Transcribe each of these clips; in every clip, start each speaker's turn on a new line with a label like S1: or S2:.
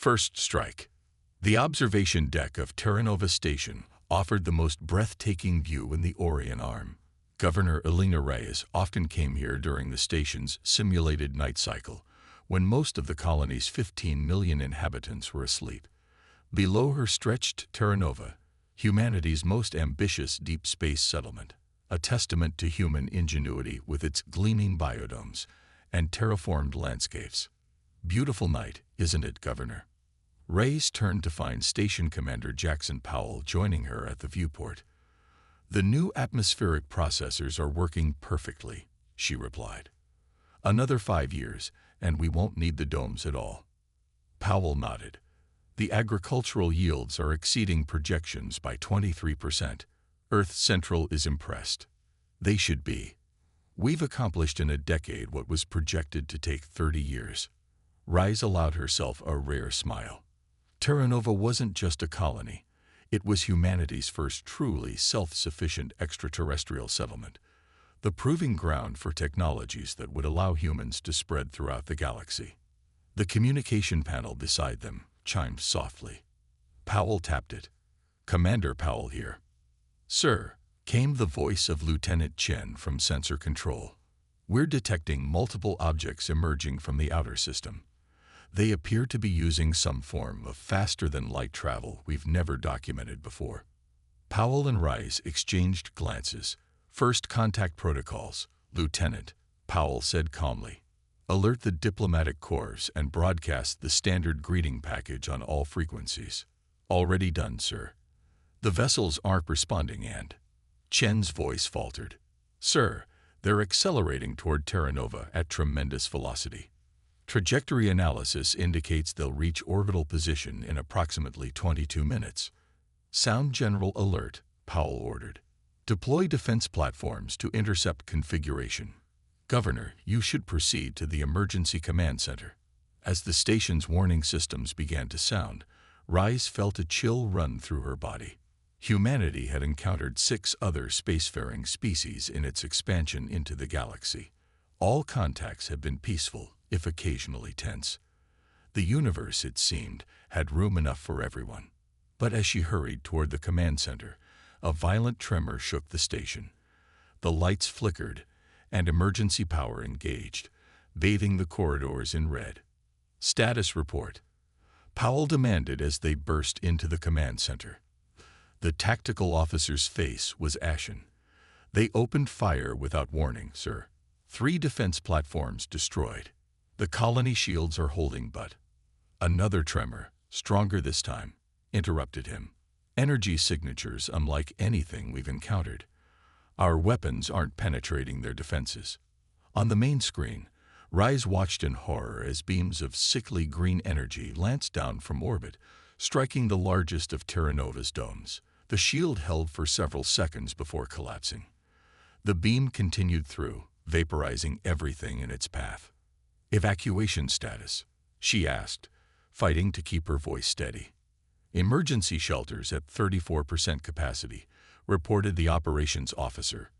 S1: First strike. The observation deck of Terranova Station offered the most breathtaking view in the Orion Arm. Governor Elena Reyes often came here during the station's simulated night cycle, when most of the colony's 15 million inhabitants were asleep. Below her stretched Terranova, humanity's most ambitious deep space settlement, a testament to human ingenuity with its gleaming biodomes and terraformed landscapes. Beautiful night, isn't it, Governor? Reyes turned to find Station Commander Jackson Powell joining her at the viewport. "The new atmospheric processors are working perfectly," she replied. "Another 5 years, and we won't need the domes at all." Powell nodded. "The agricultural yields are exceeding projections by 23%. Earth Central is impressed. They should be. We've accomplished in a decade what was projected to take 30 years. Reyes allowed herself a rare smile. Terranova wasn't just a colony. It was humanity's first truly self-sufficient extraterrestrial settlement, the proving ground for technologies that would allow humans to spread throughout the galaxy. The communication panel beside them chimed softly. Powell tapped it. "Commander Powell here." "Sir," came the voice of Lieutenant Chen from sensor control. "We're detecting multiple objects emerging from the outer system. They appear to be using some form of faster-than-light travel we've never documented before." Powell and Reyes exchanged glances. "First contact protocols, Lieutenant," Powell said calmly. "Alert the diplomatic corps and broadcast the standard greeting package on all frequencies." "Already done, sir." "The vessels aren't responding and—" Chen's voice faltered. "Sir, they're accelerating toward Terranova at tremendous velocity. Trajectory analysis indicates they'll reach orbital position in approximately 22 minutes. Sound general alert," Powell ordered. "Deploy defense platforms to intercept configuration." "Governor, you should proceed to the emergency command center." As the station's warning systems began to sound, Reyes felt a chill run through her body. Humanity had encountered 6 other spacefaring species in its expansion into the galaxy. All contacts had been peaceful, if occasionally tense. The universe, it seemed, had room enough for everyone. But as she hurried toward the command center, a violent tremor shook the station. The lights flickered, and emergency power engaged, bathing the corridors in red. "Status report," Powell demanded as they burst into the command center. The tactical officer's face was ashen. "They opened fire without warning, sir. 3 defense platforms destroyed. The colony shields are holding, but—" Another tremor, stronger this time, interrupted him. "Energy signatures unlike anything we've encountered. Our weapons aren't penetrating their defenses." On the main screen, Reyes watched in horror as beams of sickly green energy lanced down from orbit, striking the largest of Terranova's domes. The shield held for several seconds before collapsing. The beam continued through, vaporizing everything in its path. "Evacuation status?" she asked, fighting to keep her voice steady. "Emergency shelters at 34% capacity," reported the operations officer.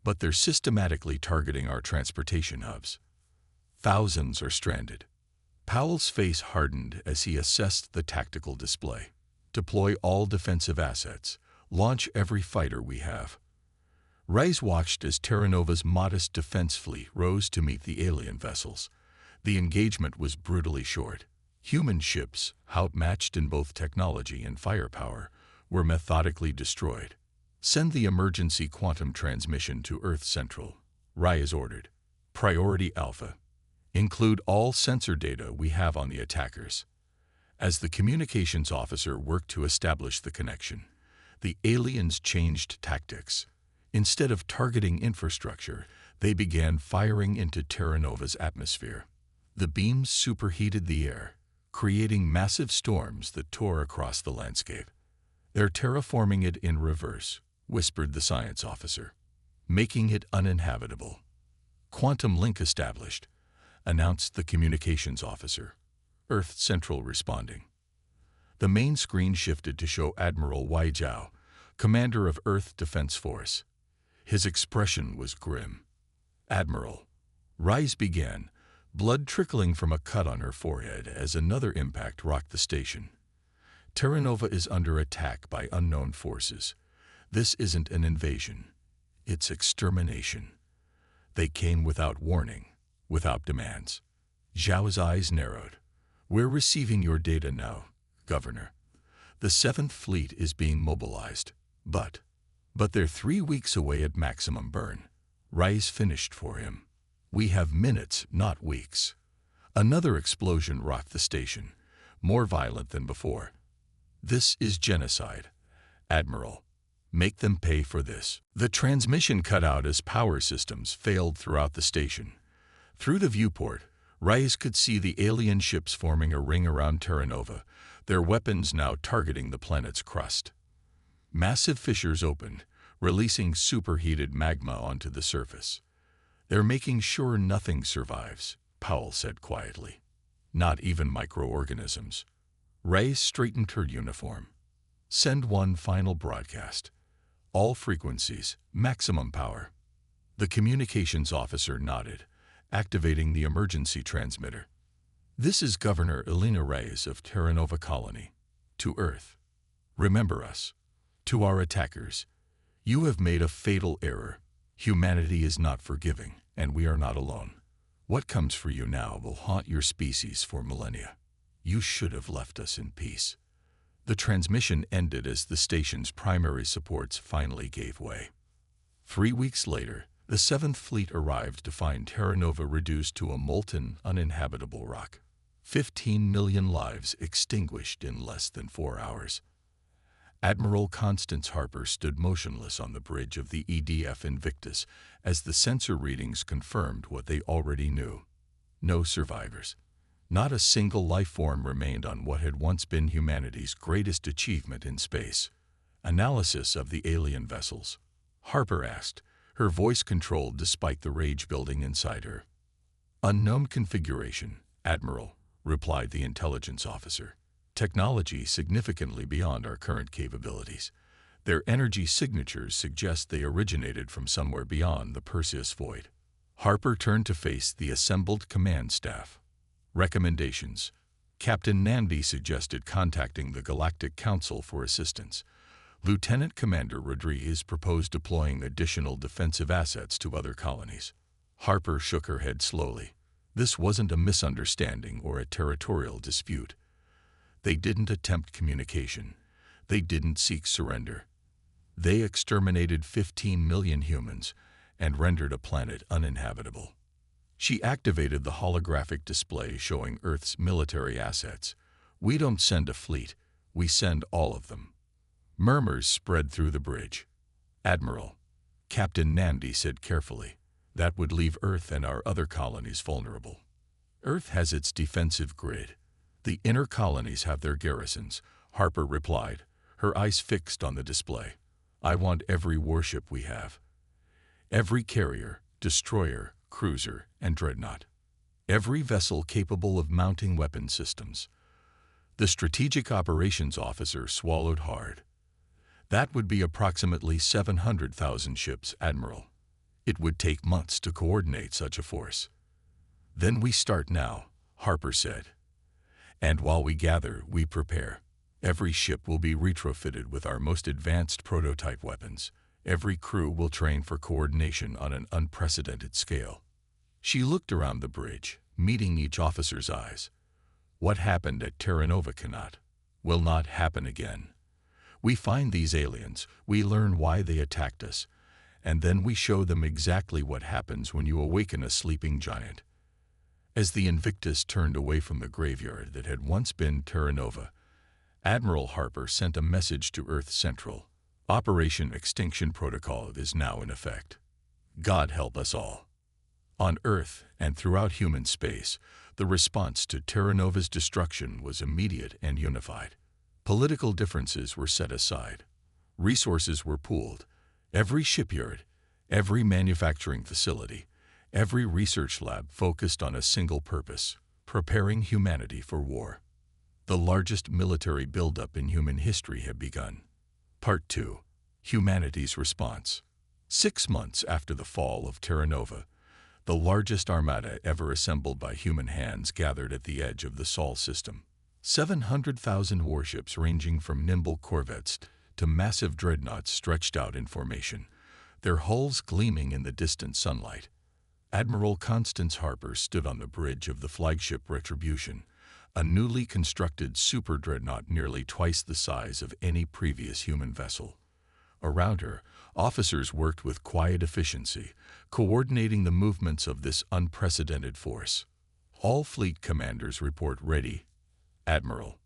S1: "But they're systematically targeting our transportation hubs. Thousands are stranded." Powell's face hardened as he assessed the tactical display. "Deploy all defensive assets. Launch every fighter we have." Reyes watched as Terranova's modest defense fleet rose to meet the alien vessels. The engagement was brutally short. Human ships, outmatched in both technology and firepower, were methodically destroyed. "Send the emergency quantum transmission to Earth Central," Reyes ordered. "Priority Alpha. Include all sensor data we have on the attackers." As the communications officer worked to establish the connection, the aliens changed tactics. Instead of targeting infrastructure, they began firing into Terranova's atmosphere. The beams superheated the air, creating massive storms that tore across the landscape. "They're terraforming it in reverse," whispered the science officer, "making it uninhabitable." "Quantum link established," announced the communications officer. Earth Central responding. The main screen shifted to show Admiral Wai Jiao, commander of Earth Defense Force. His expression was grim. "Admiral," Reyes began, blood trickling from a cut on her forehead as another impact rocked the station. Terra Nova is under attack by unknown forces. This isn't an invasion. It's extermination. They came without warning, without demands. Zhao's eyes narrowed. We're receiving your data now, Governor. The 7th Fleet is being mobilized. But they're 3 weeks away at maximum burn. Rai's finished for him. We have minutes, not weeks. Another explosion rocked the station, more violent than before. This is genocide. Admiral, make them pay for this. The transmission cut out as power systems failed throughout the station. Through the viewport, Rais could see the alien ships forming a ring around Terra Nova, their weapons now targeting the planet's crust. Massive fissures opened, releasing superheated magma onto the surface. They're making sure nothing survives, Powell said quietly. Not even microorganisms. Rais straightened her uniform. Send one final broadcast. All frequencies, maximum power. The communications officer nodded, activating the emergency transmitter. This is Governor Elena Reyes of Terra Nova Colony. To Earth. Remember us. To our attackers. You have made a fatal error. Humanity is not forgiving, and we are not alone. What comes for you now will haunt your species for millennia. You should have left us in peace. The transmission ended as the station's primary supports finally gave way. 3 weeks later, the 7th Fleet arrived to find Terra Nova reduced to a molten, uninhabitable rock. 15 million lives extinguished in less than 4 hours. Admiral Constance Harper stood motionless on the bridge of the EDF Invictus as the sensor readings confirmed what they already knew. No survivors. Not a single life form remained on what had once been humanity's greatest achievement in space. Analysis of the alien vessels. Harper asked, her voice controlled despite the rage building inside her. Unknown configuration, Admiral, replied the intelligence officer. Technology significantly beyond our current capabilities. Their energy signatures suggest they originated from somewhere beyond the Perseus void. Harper turned to face the assembled command staff. Recommendations. Captain Nandi suggested contacting the Galactic Council for assistance. Lieutenant Commander Rodriguez proposed deploying additional defensive assets to other colonies. Harper shook her head slowly. This wasn't a misunderstanding or a territorial dispute. They didn't attempt communication. They didn't seek surrender. They exterminated 15 million humans and rendered a planet uninhabitable. She activated the holographic display showing Earth's military assets. We don't send a fleet, we send all of them. Murmurs spread through the bridge. Admiral, Captain Nandi said carefully, that would leave Earth and our other colonies vulnerable. Earth has its defensive grid. The inner colonies have their garrisons, Harper replied, her eyes fixed on the display. I want every warship we have. Every carrier, destroyer, cruiser, and dreadnought. Every vessel capable of mounting weapon systems. The strategic operations officer swallowed hard. That would be approximately 700,000 ships, Admiral. It would take months to coordinate such a force. Then we start now, Harper said. And while we gather, we prepare. Every ship will be retrofitted with our most advanced prototype weapons. Every crew will train for coordination on an unprecedented scale. She looked around the bridge, meeting each officer's eyes. What happened at Terra Nova will not happen again. We find these aliens, we learn why they attacked us, and then we show them exactly what happens when you awaken a sleeping giant. As the Invictus turned away from the graveyard that had once been Terra Nova, Admiral Harper sent a message to Earth Central. Operation Extinction Protocol is now in effect. God help us all. On Earth and throughout human space, the response to Terra Nova's destruction was immediate and unified. Political differences were set aside. Resources were pooled. Every shipyard, every manufacturing facility, every research lab focused on a single purpose: preparing humanity for war. The largest military buildup in human history had begun. Part 2. Humanity's response. 6 months after the fall of Terra Nova, The largest armada ever assembled by human hands gathered at the edge of the Sol system. 700,000 warships ranging from nimble corvettes to massive dreadnoughts stretched out in formation, their hulls gleaming in the distant sunlight. Admiral Constance Harper stood on the bridge of the flagship Retribution, a newly constructed super dreadnought nearly twice the size of any previous human vessel. Around her, officers worked with quiet efficiency, coordinating the movements of this unprecedented force. All fleet commanders report ready, Admiral,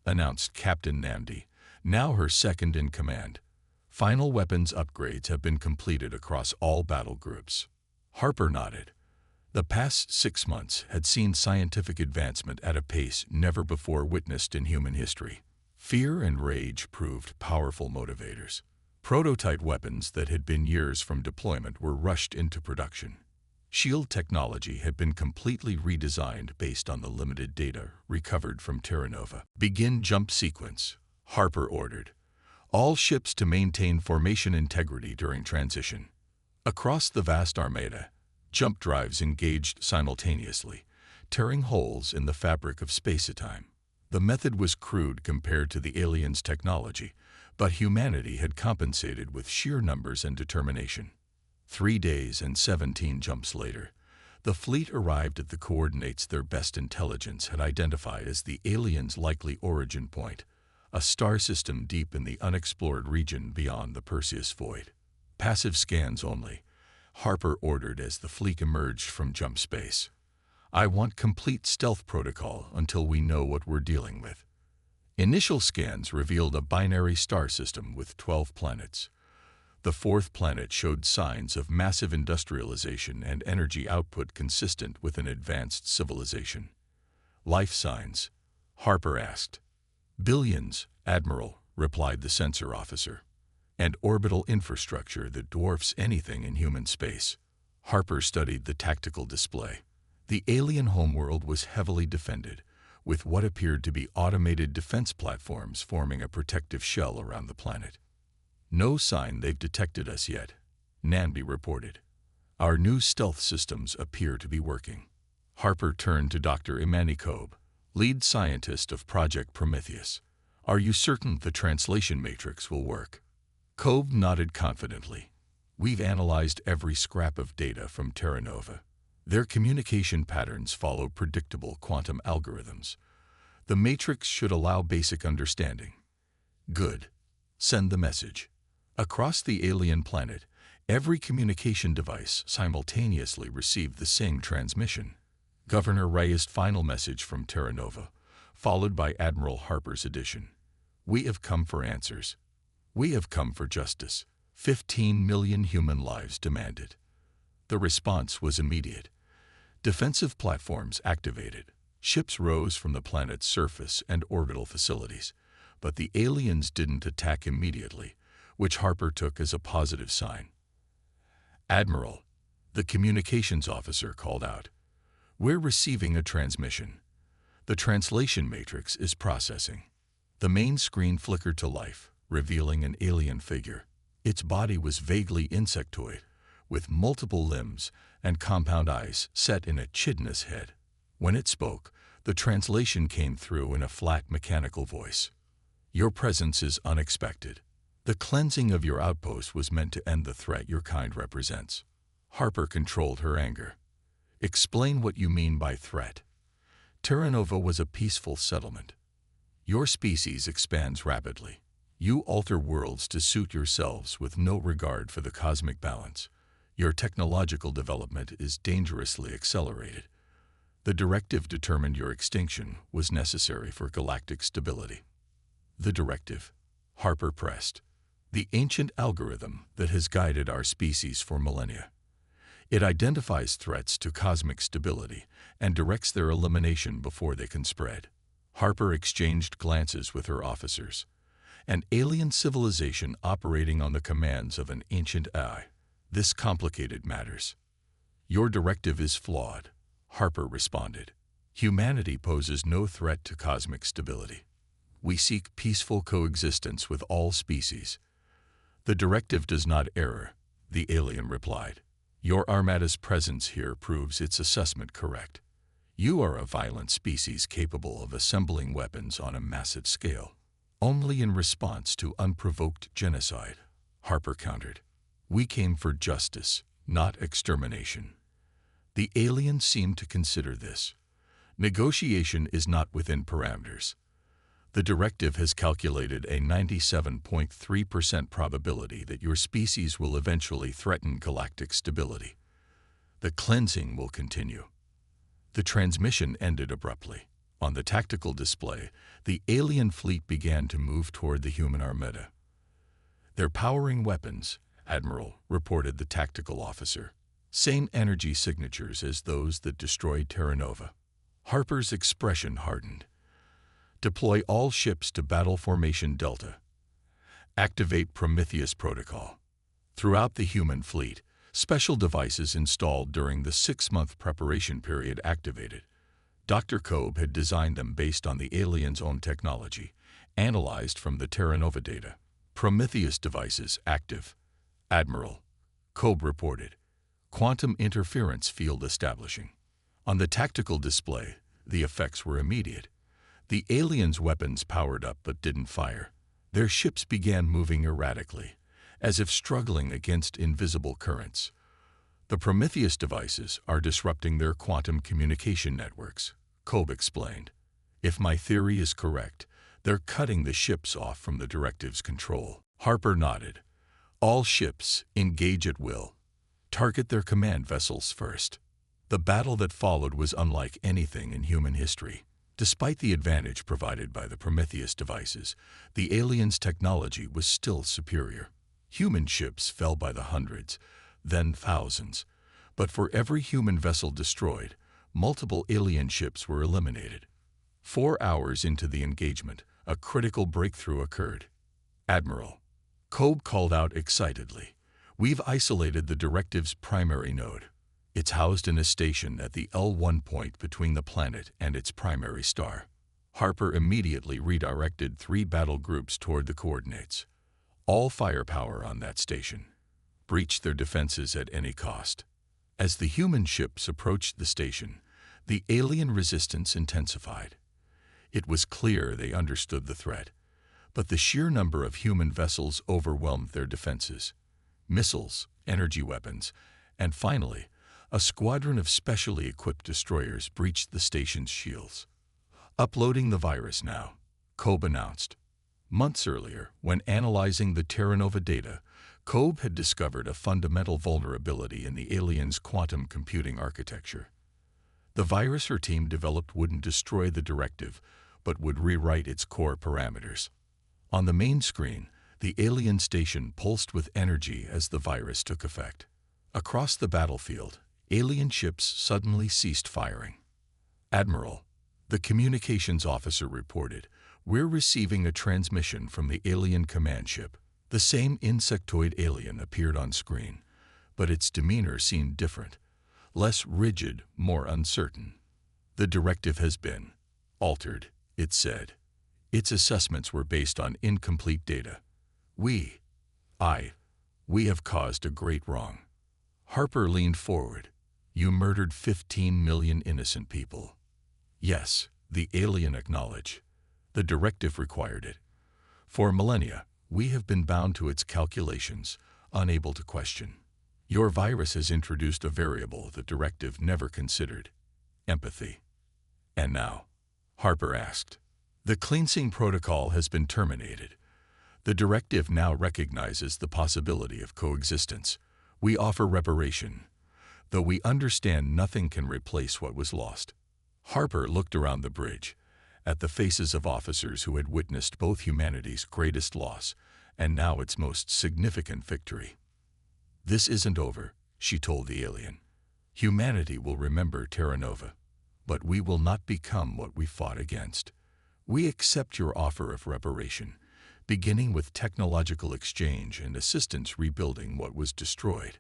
S1: announced Captain Namdi, now her second in command. Final weapons upgrades have been completed across all battle groups. Harper nodded. The past 6 months had seen scientific advancement at a pace never before witnessed in human history. Fear and rage proved powerful motivators. Prototype weapons that had been years from deployment were rushed into production. Shield technology had been completely redesigned based on the limited data recovered from Terra Nova. Begin jump sequence, Harper ordered. All ships to maintain formation integrity during transition. Across the vast armada, jump drives engaged simultaneously, tearing holes in the fabric of space-time. The method was crude compared to the aliens' technology, but humanity had compensated with sheer numbers and determination. 3 days and 17 jumps later, the fleet arrived at the coordinates their best intelligence had identified as the aliens' likely origin point, a star system deep in the unexplored region beyond the Perseus Void. Passive scans only, Harper ordered as the fleet emerged from jump space. I want complete stealth protocol until we know what we're dealing with. Initial scans revealed a binary star system with 12 planets. The 4th planet showed signs of massive industrialization and energy output consistent with an advanced civilization. Life signs? Harper asked. Billions, Admiral, replied the sensor officer. And orbital infrastructure that dwarfs anything in human space. Harper studied the tactical display. The alien homeworld was heavily defended, with what appeared to be automated defense platforms forming a protective shell around the planet. No sign they've detected us yet, Namdi reported. Our new stealth systems appear to be working. Harper turned to Dr. Imani Kobe, lead scientist of Project Prometheus. Are you certain the translation matrix will work? Kobe nodded confidently. We've analyzed every scrap of data from Terra Nova. Their communication patterns follow predictable quantum algorithms. The matrix should allow basic understanding. Good. Send the message. Across the alien planet, every communication device simultaneously received the same transmission. Governor Reyes' final message from Terra Nova, followed by Admiral Harper's addition. We have come for answers. We have come for justice. 15 million human lives demanded. The response was immediate. Defensive platforms activated. Ships rose from the planet's surface and orbital facilities, but the aliens didn't attack immediately, which Harper took as a positive sign. Admiral, the communications officer called out. We're receiving a transmission. The translation matrix is processing. The main screen flickered to life, revealing an alien figure. Its body was vaguely insectoid, with multiple limbs and compound eyes set in a chidnous head. When it spoke, the translation came through in a flat mechanical voice. Your presence is unexpected. The cleansing of your outpost was meant to end the threat your kind represents. Harper controlled her anger. Explain what you mean by threat. Terra Nova was a peaceful settlement. Your species expands rapidly. You alter worlds to suit yourselves with no regard for the cosmic balance. Your technological development is dangerously accelerated. The directive determined your extinction was necessary for galactic stability. The directive, Harper pressed. The ancient algorithm that has guided our species for millennia. It identifies threats to cosmic stability and directs their elimination before they can spread. Harper exchanged glances with her officers. An alien civilization operating on the commands of an ancient AI. This complicated matters. Your directive is flawed, Harper responded. Humanity poses no threat to cosmic stability. We seek peaceful coexistence with all species. The directive does not err, the alien replied. Your Armada's presence here proves its assessment correct. You are a violent species capable of assembling weapons on a massive scale, only in response to unprovoked genocide, Harper countered. We came for justice, not extermination. The aliens seem to consider this. Negotiation is not within parameters. The directive has calculated a 97.3% probability that your species will eventually threaten galactic stability. The cleansing will continue. The transmission ended abruptly. On the tactical display, the alien fleet began to move toward the human Armada. They're powering weapons, Admiral, reported the tactical officer. Same energy signatures as those that destroyed Terra Nova. Harper's expression hardened. Deploy all ships to Battle Formation Delta. Activate Prometheus Protocol. Throughout the human fleet, special devices installed during the 6-month preparation period activated. Dr. Kobe had designed them based on the aliens' own technology, analyzed from the Terra Nova data. Prometheus devices active. Admiral, Kobe reported. Quantum interference field establishing. On the tactical display, the effects were immediate. The aliens' weapons powered up but didn't fire. Their ships began moving erratically, as if struggling against invisible currents. The Prometheus devices are disrupting their quantum communication networks, Kobe explained. If my theory is correct, they're cutting the ships off from the directive's control. Harper nodded. All ships engage at will. Target their command vessels first. The battle that followed was unlike anything in human history. Despite the advantage provided by the Prometheus devices, the aliens' technology was still superior. Human ships fell by the hundreds, then thousands. But for every human vessel destroyed, multiple alien ships were eliminated. 4 hours into the engagement, a critical breakthrough occurred. Admiral, Kobe called out excitedly. We've isolated the directive's primary node. It's housed in a station at the L1 point between the planet and its primary star. Harper immediately redirected 3 battle groups toward the coordinates. All firepower on that station. Breach their defenses at any cost. As the human ships approached the station, the alien resistance intensified. It was clear they understood the threat, but the sheer number of human vessels overwhelmed their defenses. Missiles, energy weapons, and finally, a squadron of specially equipped destroyers breached the station's shields. Uploading the virus now, Kobe announced. Months earlier, when analyzing the Terra Nova data, Kobe had discovered a fundamental vulnerability in the aliens' quantum computing architecture. The virus her team developed wouldn't destroy the directive, but would rewrite its core parameters. On the main screen, the alien station pulsed with energy as the virus took effect. Across the battlefield, alien ships suddenly ceased firing. Admiral, the communications officer reported, we're receiving a transmission from the alien command ship. The same insectoid alien appeared on screen, but its demeanor seemed different, less rigid, more uncertain. The directive has been altered, it said. Its assessments were based on incomplete data. We have caused a great wrong. Harper leaned forward. You murdered 15 million innocent people. Yes, the alien acknowledged. The directive required it. For millennia, we have been bound to its calculations, unable to question. Your virus has introduced a variable the directive never considered: empathy. And now? Harper asked. The cleansing protocol has been terminated. The directive now recognizes the possibility of coexistence. We offer reparation, though we understand nothing can replace what was lost. Harper looked around the bridge, at the faces of officers who had witnessed both humanity's greatest loss and now its most significant victory. This isn't over, she told the alien. Humanity will remember Terra Nova, but we will not become what we fought against. We accept your offer of reparation, beginning with technological exchange and assistance rebuilding what was destroyed.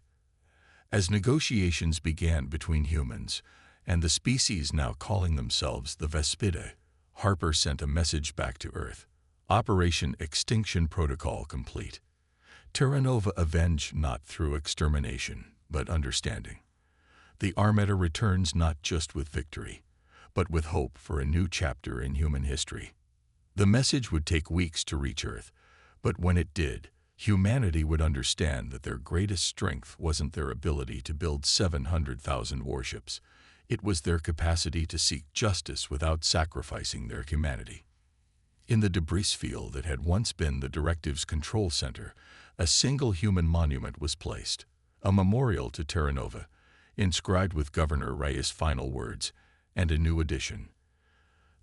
S1: As negotiations began between humans and the species now calling themselves the Vespidae, Harper sent a message back to Earth. Operation Extinction Protocol complete. Terra Nova avenged not through extermination, but understanding. The Armada returns not just with victory, but with hope for a new chapter in human history. The message would take weeks to reach Earth, but when it did, humanity would understand that their greatest strength wasn't their ability to build 700,000 warships. It was their capacity to seek justice without sacrificing their humanity. In the debris field that had once been the Directive's control center, a single human monument was placed, a memorial to Terra Nova, inscribed with Governor Reyes' final words, and a new addition.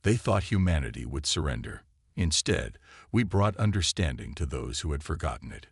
S1: They thought humanity would surrender. Instead, we brought understanding to those who had forgotten it.